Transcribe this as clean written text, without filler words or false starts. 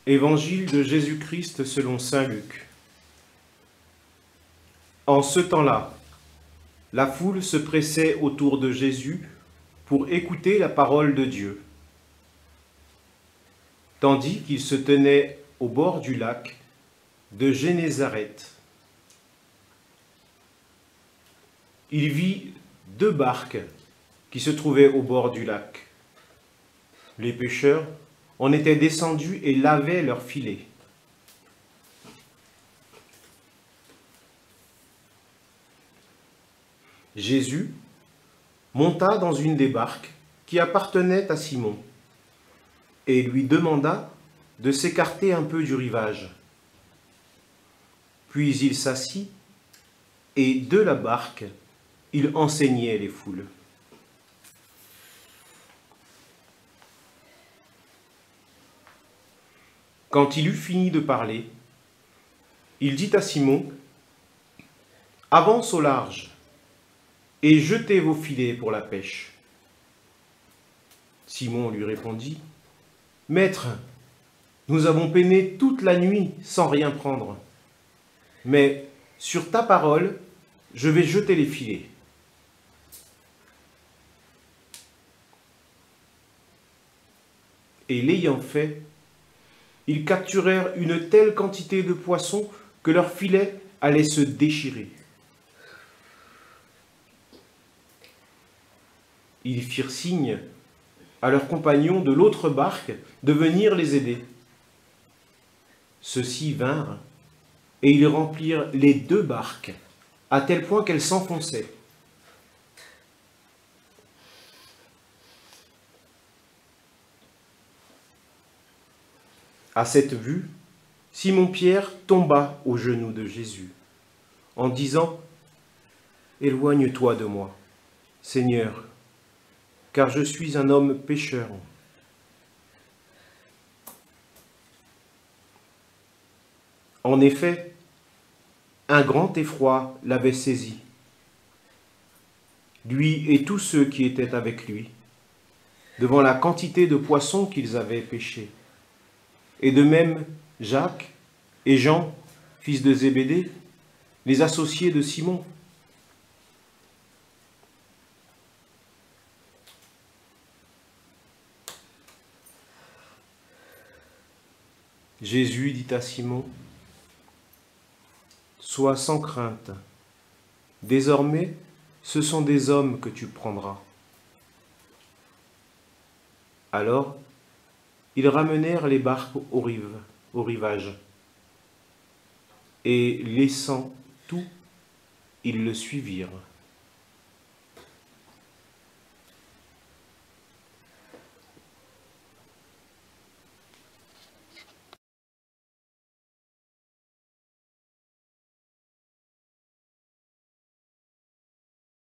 Évangile de Jésus-Christ selon saint Luc. En ce temps-là, la foule se pressait autour de Jésus pour écouter la parole de Dieu. Tandis qu'il se tenait au bord du lac de Génézareth, il vit 2 barques qui se trouvaient au bord du lac. Les pêcheurs en étaient descendus et lavaient leurs filets. Jésus monta dans une des barques qui appartenait à Simon et lui demanda de s'écarter un peu du rivage. Puis il s'assit et de la barque, il enseignait les foules. Quand il eut fini de parler, il dit à Simon, « Avance au large et jetez vos filets pour la pêche. » Simon lui répondit, « Maître, nous avons peiné toute la nuit sans rien prendre. Mais sur ta parole, je vais jeter les filets. » Et l'ayant fait, ils capturèrent une telle quantité de poissons que leurs filets allaient se déchirer. Ils firent signe à leurs compagnons de l'autre barque de venir les aider. Ceux-ci vinrent et ils remplirent les 2 barques, à tel point qu'elles s'enfonçaient. À cette vue, Simon-Pierre tomba aux genoux de Jésus, en disant, « Éloigne-toi de moi, Seigneur, car je suis un homme pécheur. » En effet, un grand effroi l'avait saisi, lui et tous ceux qui étaient avec lui, devant la quantité de poissons qu'ils avaient pêchés. Et de même Jacques et Jean, fils de Zébédée, les associés de Simon. Jésus dit à Simon, « Sois sans crainte, désormais ce sont des hommes que tu prendras. » Alors, ils ramenèrent les barques au rivage, et laissant tout, ils le suivirent.